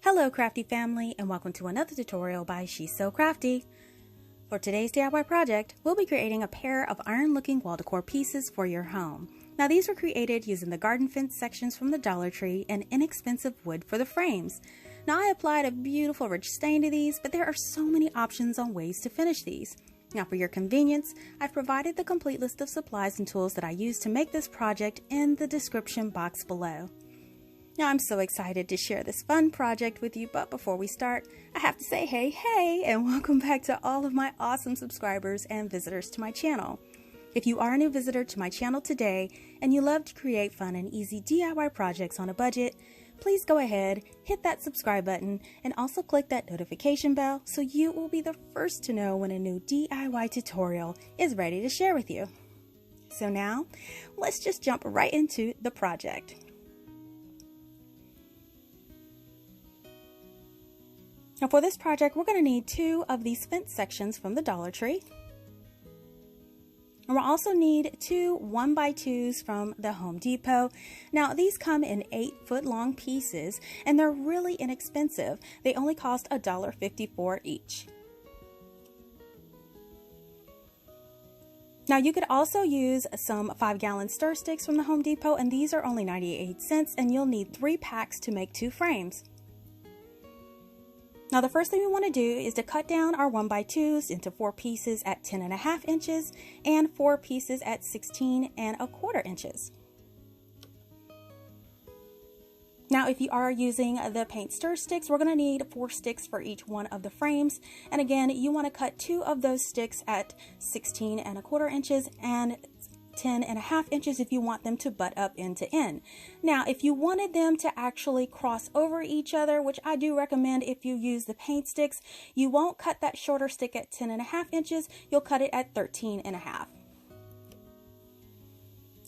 Hello CraftDee Family, and welcome to another tutorial by She's So Crafty. For today's DIY project, we'll be creating a pair of iron-looking wall decor pieces for your home. Now these were created using the garden fence sections from the Dollar Tree and inexpensive wood for the frames. Now I applied a beautiful rich stain to these, but there are so many options on ways to finish these. Now for your convenience, I've provided the complete list of supplies and tools that I used to make this project in the description box below. Now I'm so excited to share this fun project with you, but before we start, I have to say hey, and welcome back to all of my awesome subscribers and visitors to my channel. If you are a new visitor to my channel today and you love to create fun and easy DIY projects on a budget, please go ahead, hit that subscribe button, and also click that notification bell so you will be the first to know when a new DIY tutorial is ready to share with you. So now, let's just jump right into the project. Now for this project, we're going to need 2 of these fence sections from the Dollar Tree. And we'll also need 2 1x2s from the Home Depot. Now these come in 8-foot long pieces and they're really inexpensive. They only cost $1.54 each. Now you could also use some 5-gallon stir sticks from the Home Depot, and these are only 98 cents, and you'll need 3 packs to make 2 frames. Now the first thing we want to do is to cut down our 1x2s into 4 pieces at 10.5 inches and 4 pieces at 16.25 inches. Now if you are using the paint stir sticks, we're going to need 4 sticks for each one of the frames. And again, you want to cut 2 of those sticks at 16.25 inches and 10.5 inches if you want them to butt up end to end. Now if you wanted them to actually cross over each other, which I do recommend if you use the paint sticks, you won't cut that shorter stick at 10.5 inches, you'll cut it at 13.5.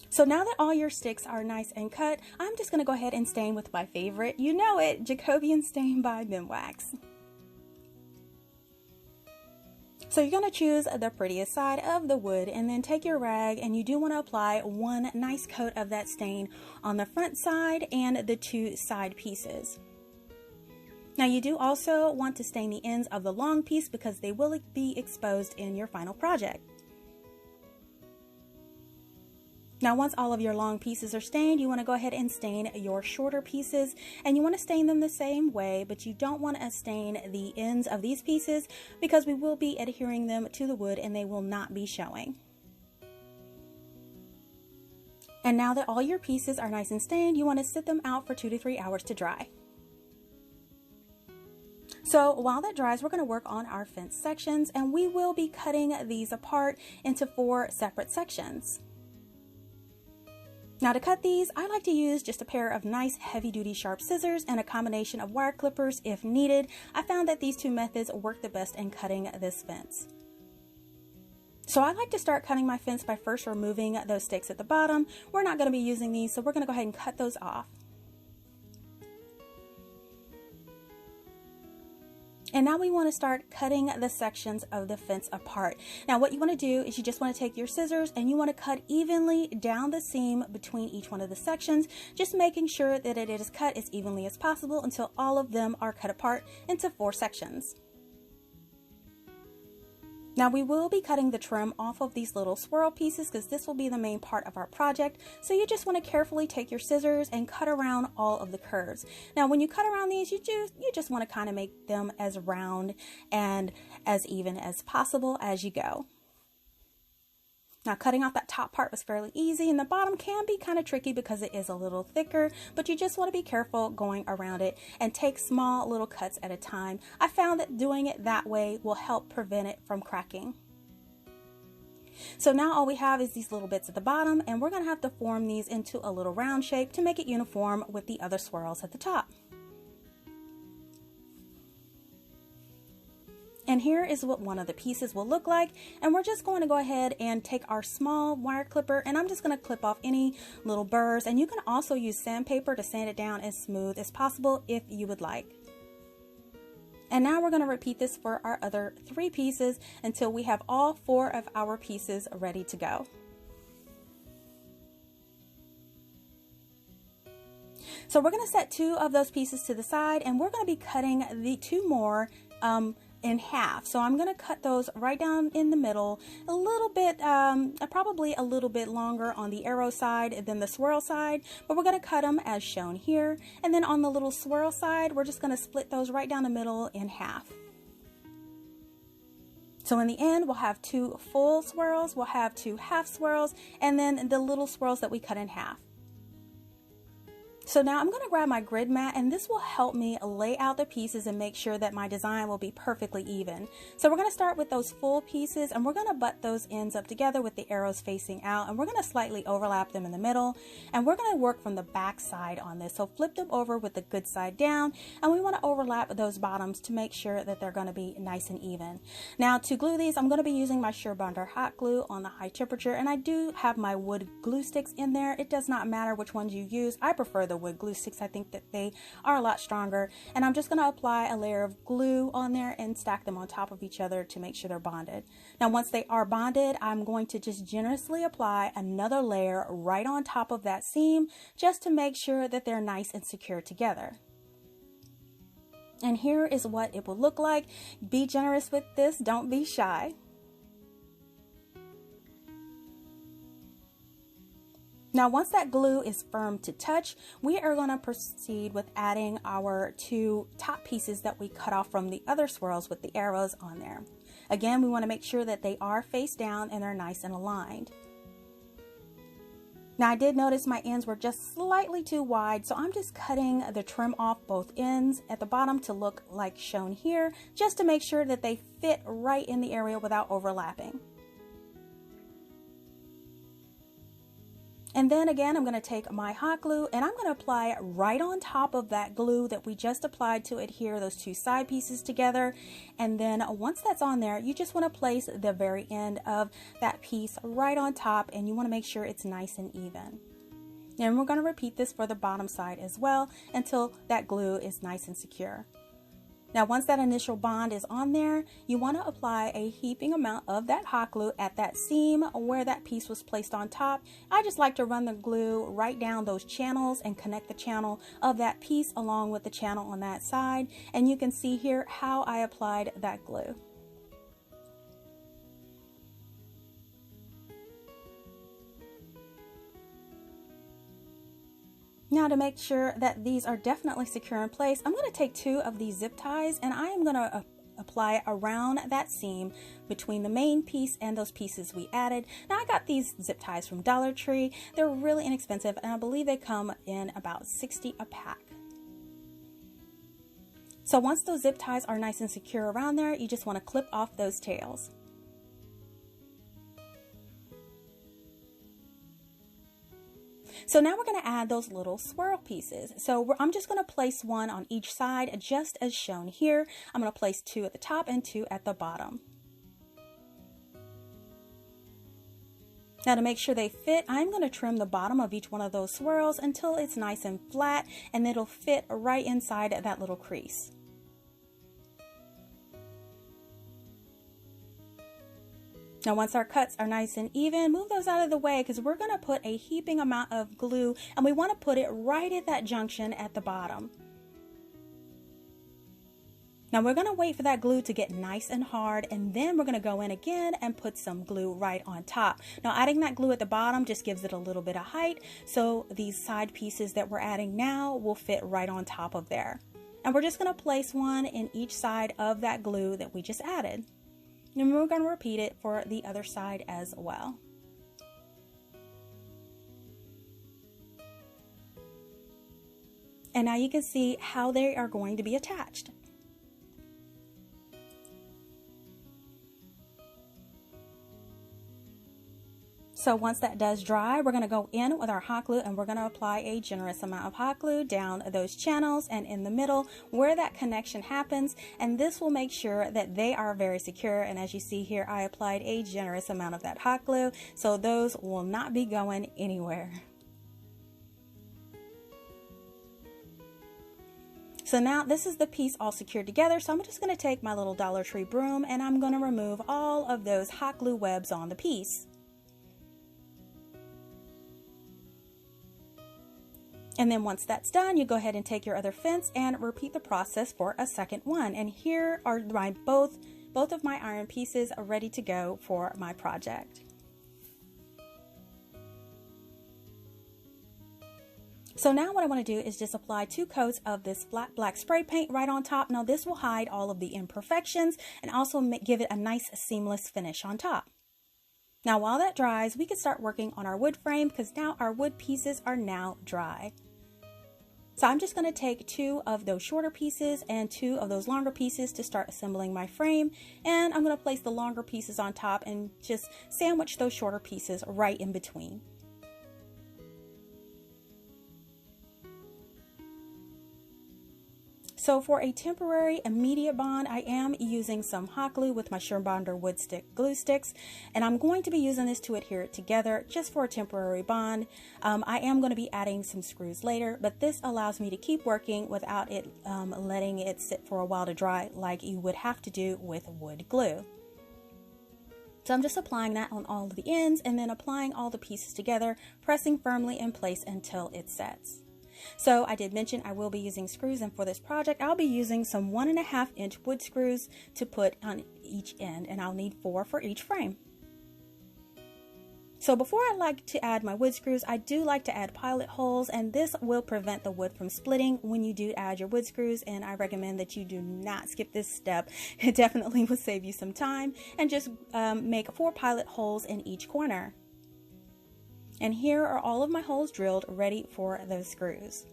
So now that all your sticks are nice and cut, I'm just going to go ahead and stain with my favorite, you know it, Jacobian stain by Minwax. So you're going to choose the prettiest side of the wood and then take your rag, and you do want to apply 1 nice coat of that stain on the front side and the 2 side pieces. Now you do also want to stain the ends of the long piece because they will be exposed in your final project. Now once all of your long pieces are stained, you want to go ahead and stain your shorter pieces, and you want to stain them the same way, but you don't want to stain the ends of these pieces because we will be adhering them to the wood and they will not be showing. And now that all your pieces are nice and stained, you want to sit them out for 2 to 3 hours to dry. So while that dries, we're going to work on our fence sections, and we will be cutting these apart into 4 separate sections. Now to cut these, I like to use just a pair of nice heavy-duty sharp scissors and a combination of wire clippers if needed. I found that these 2 methods work the best in cutting this fence. So I like to start cutting my fence by first removing those sticks at the bottom. We're not going to be using these, so we're going to go ahead and cut those off. And now we want to start cutting the sections of the fence apart. Now what you want to do is you just want to take your scissors and you want to cut evenly down the seam between each one of the sections, just making sure that it is cut as evenly as possible until all of them are cut apart into 4 sections. Now we will be cutting the trim off of these little swirl pieces because this will be the main part of our project. So you just want to carefully take your scissors and cut around all of the curves. Now when you cut around these, you just want to kind of make them as round and as even as possible as you go. Now cutting off that top part was fairly easy, and the bottom can be kind of tricky because it is a little thicker, but you just want to be careful going around it and take small little cuts at a time. I found that doing it that way will help prevent it from cracking. So now all we have is these little bits at the bottom, and we're going to have to form these into a little round shape to make it uniform with the other swirls at the top. And here is what one of the pieces will look like, and we're just going to go ahead and take our small wire clipper, and I'm just going to clip off any little burrs, and you can also use sandpaper to sand it down as smooth as possible if you would like. And now we're going to repeat this for our other 3 pieces until we have all 4 of our pieces ready to go. So we're going to set 2 of those pieces to the side, and we're going to be cutting the 2 more in half. So I'm going to cut those right down in the middle, a little bit, probably a little bit longer on the arrow side than the swirl side, but we're going to cut them as shown here. And then on the little swirl side, we're just going to split those right down the middle in half. So in the end, we'll have 2 full swirls, we'll have 2 half swirls, and then the little swirls that we cut in half. So now I'm going to grab my grid mat, and this will help me lay out the pieces and make sure that my design will be perfectly even. So we're going to start with those full pieces, and we're going to butt those ends up together with the arrows facing out, and we're going to slightly overlap them in the middle, and we're going to work from the back side on this. So flip them over with the good side down, and we want to overlap those bottoms to make sure that they're going to be nice and even. Now to glue these, I'm going to be using my Surebonder hot glue on the high temperature, and I do have my wood glue sticks in there. It does not matter which ones you use. I prefer the wood glue sticks. I think that they are a lot stronger, and I'm just going to apply a layer of glue on there and stack them on top of each other to make sure they're bonded. Now once they are bonded, I'm going to just generously apply another layer right on top of that seam just to make sure that they're nice and secure together. And here is what it will look like. Be generous with this, don't be shy. Now once that glue is firm to touch, we are going to proceed with adding our 2 top pieces that we cut off from the other swirls with the arrows on there. Again, we want to make sure that they are face down and they're nice and aligned. Now I did notice my ends were just slightly too wide, so I'm just cutting the trim off both ends at the bottom to look like shown here, just to make sure that they fit right in the area without overlapping. And then again, I'm going to take my hot glue and I'm going to apply it right on top of that glue that we just applied to adhere those 2 side pieces together. And then once that's on there, you just want to place the very end of that piece right on top, and you want to make sure it's nice and even. And we're going to repeat this for the bottom side as well until that glue is nice and secure. Now once that initial bond is on there, you want to apply a heaping amount of that hot glue at that seam where that piece was placed on top. I just like to run the glue right down those channels and connect the channel of that piece along with the channel on that side. And you can see here how I applied that glue. Now to make sure that these are definitely secure in place, I'm going to take 2 of these zip ties and I am going to apply it around that seam between the main piece and those pieces we added. Now I got these zip ties from Dollar Tree. They're really inexpensive, and I believe they come in about 60 a pack. So once those zip ties are nice and secure around there, you just want to clip off those tails. So now we're going to add those little swirl pieces. So I'm just going to place 1 on each side just as shown here. I'm going to place 2 at the top and 2 at the bottom. Now to make sure they fit, I'm going to trim the bottom of each one of those swirls until it's nice and flat, and it'll fit right inside that little crease. Now once our cuts are nice and even, move those out of the way because we're going to put a heaping amount of glue, and we want to put it right at that junction at the bottom. Now we're going to wait for that glue to get nice and hard, and then we're going to go in again and put some glue right on top. Now adding that glue at the bottom just gives it a little bit of height, so these side pieces that we're adding now will fit right on top of there. And we're just going to place 1 in each side of that glue that we just added. And we're going to repeat it for the other side as well. And now you can see how they are going to be attached. So once that does dry, we're going to go in with our hot glue and we're going to apply a generous amount of hot glue down those channels and in the middle where that connection happens. And this will make sure that they are very secure. And as you see here, I applied a generous amount of that hot glue, so those will not be going anywhere. So now this is the piece all secured together. So I'm just going to take my little Dollar Tree broom and I'm going to remove all of those hot glue webs on the piece. And then once that's done, you go ahead and take your other fence and repeat the process for a second one. And here are my both of my iron pieces are ready to go for my project. So now what I want to do is just apply 2 coats of this flat black spray paint right on top. Now this will hide all of the imperfections and also give it a nice seamless finish on top. Now while that dries, we can start working on our wood frame because now our wood pieces are now dry. So I'm just going to take 2 of those shorter pieces and 2 of those longer pieces to start assembling my frame. And I'm going to place the longer pieces on top and just sandwich those shorter pieces right in between. So for a temporary immediate bond, I am using some hot glue with my Sure-Bonder wood stick glue sticks, and I'm going to be using this to adhere it together just for a temporary bond. I am going to be adding some screws later, but this allows me to keep working without it letting it sit for a while to dry like you would have to do with wood glue. So I'm just applying that on all of the ends and then applying all the pieces together, pressing firmly in place until it sets. So I did mention I will be using screws, and for this project I'll be using some 1.5 inch wood screws to put on each end, and I'll need 4 for each frame. So before I like to add my wood screws, I do like to add pilot holes, and this will prevent the wood from splitting when you do add your wood screws, and I recommend that you do not skip this step. It definitely will save you some time, and just make 4 pilot holes in each corner. And here are all of my holes drilled, ready for those screws.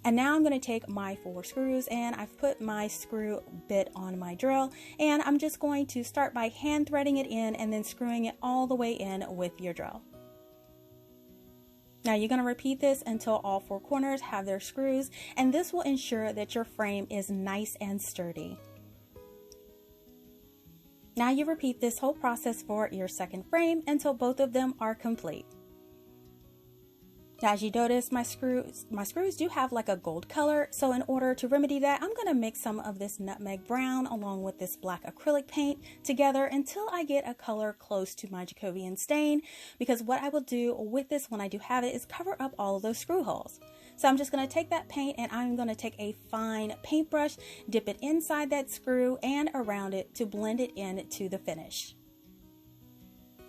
And now I'm going to take my 4 screws, and I've put my screw bit on my drill, and I'm just going to start by hand threading it in and then screwing it all the way in with your drill. Now you're going to repeat this until all 4 corners have their screws, and this will ensure that your frame is nice and sturdy. Now you repeat this whole process for your second frame until both of them are complete. Now as you notice, my screws do have like a gold color, so in order to remedy that, I'm going to mix some of this nutmeg brown along with this black acrylic paint together until I get a color close to my Jacobian stain, because what I will do with this when I do have it is cover up all of those screw holes. So I'm just going to take that paint and I'm going to take a fine paintbrush, dip it inside that screw and around it to blend it in to the finish.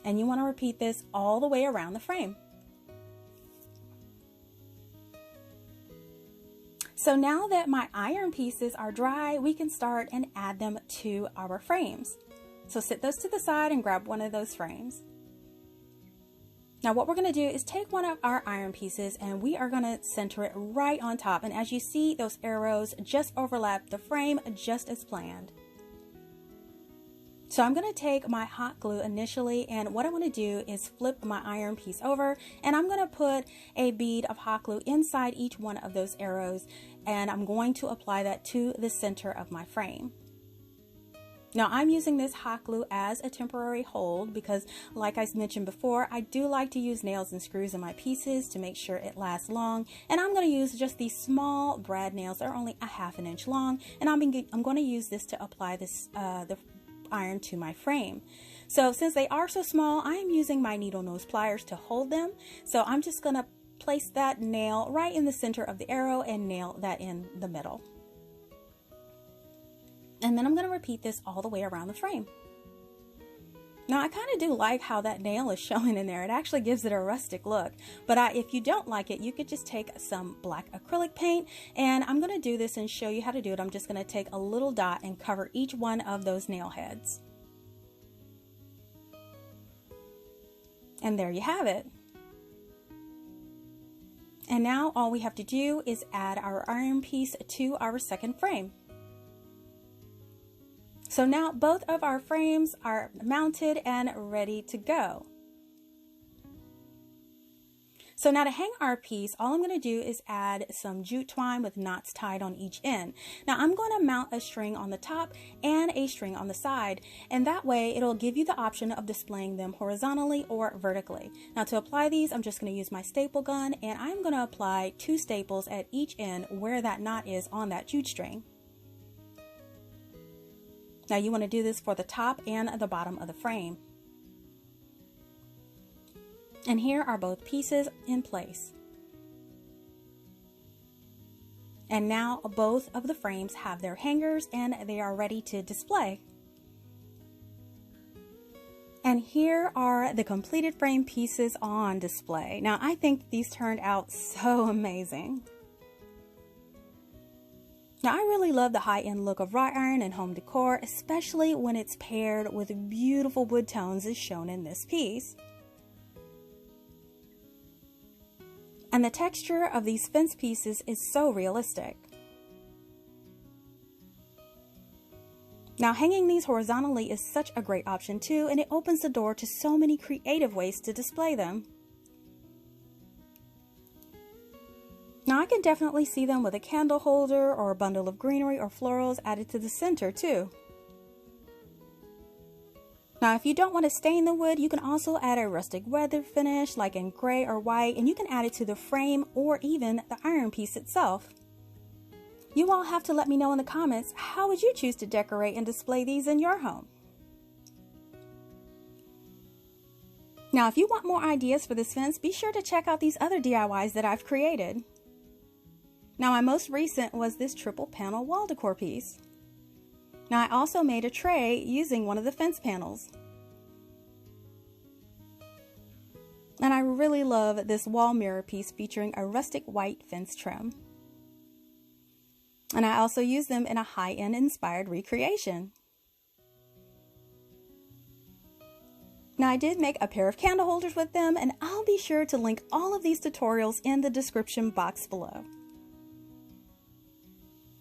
And you want to repeat this all the way around the frame. So now that my iron pieces are dry, we can start and add them to our frames. So sit those to the side and grab one of those frames. Now what we're going to do is take one of our iron pieces and we are going to center it right on top. And as you see, those arrows just overlap the frame just as planned. So I'm going to take my hot glue initially, and what I want to do is flip my iron piece over, and I'm going to put a bead of hot glue inside each one of those arrows, and I'm going to apply that to the center of my frame. Now I'm using this hot glue as a temporary hold because, like I mentioned before, I do like to use nails and screws in my pieces to make sure it lasts long, and I'm going to use just these small brad nails that are only 1/2 inch long, and I'm going to use this to apply this the iron to my frame. So since they are so small, I am using my needle nose pliers to hold them. So I'm just going to place that nail right in the center of the arrow and nail that in the middle. And then I'm going to repeat this all the way around the frame. Now I kind of do like how that nail is showing in there. It actually gives it a rustic look. But if you don't like it, you could just take some black acrylic paint, and I'm going to do this and show you how to do it. I'm just going to take a little dot and cover each one of those nail heads. And there you have it. And now all we have to do is add our iron piece to our second frame. So now both of our frames are mounted and ready to go. So now to hang our piece, all I'm going to do is add some jute twine with knots tied on each end. Now I'm going to mount a string on the top and a string on the side, and that way it'll give you the option of displaying them horizontally or vertically. Now to apply these, I'm just going to use my staple gun, and I'm going to apply 2 staples at each end where that knot is on that jute string. Now you want to do this for the top and the bottom of the frame. And here are both pieces in place. And now both of the frames have their hangers and they are ready to display. And here are the completed frame pieces on display. Now I think these turned out so amazing. Now I really love the high-end look of wrought iron and home decor, especially when it's paired with beautiful wood tones as shown in this piece. And the texture of these fence pieces is so realistic. Now hanging these horizontally is such a great option too, and it opens the door to so many creative ways to display them. Now I can definitely see them with a candle holder or a bundle of greenery or florals added to the center too. Now if you don't want to stain the wood, you can also add a rustic weather finish like in gray or white, and you can add it to the frame or even the iron piece itself. You all have to let me know in the comments, how would you choose to decorate and display these in your home? Now if you want more ideas for this fence, be sure to check out these other DIYs that I've created. Now my most recent was this triple panel wall decor piece. Now I also made a tray using one of the fence panels. And I really love this wall mirror piece featuring a rustic white fence trim. And I also used them in a high-end inspired recreation. Now I did make a pair of candle holders with them, and I'll be sure to link all of these tutorials in the description box below.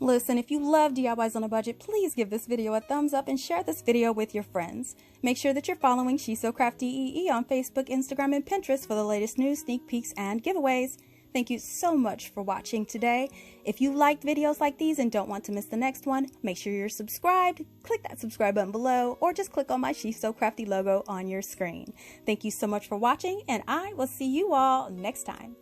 Listen, if you love DIYs on a budget, please give this video a thumbs up and share this video with your friends. Make sure that you're following She's So Crafty EE on Facebook, Instagram, and Pinterest for the latest news, sneak peeks, and giveaways. Thank you so much for watching today. If you liked videos like these and don't want to miss the next one, make sure you're subscribed. Click that subscribe button below, or just click on my She's So Crafty logo on your screen. Thank you so much for watching, and I will see you all next time.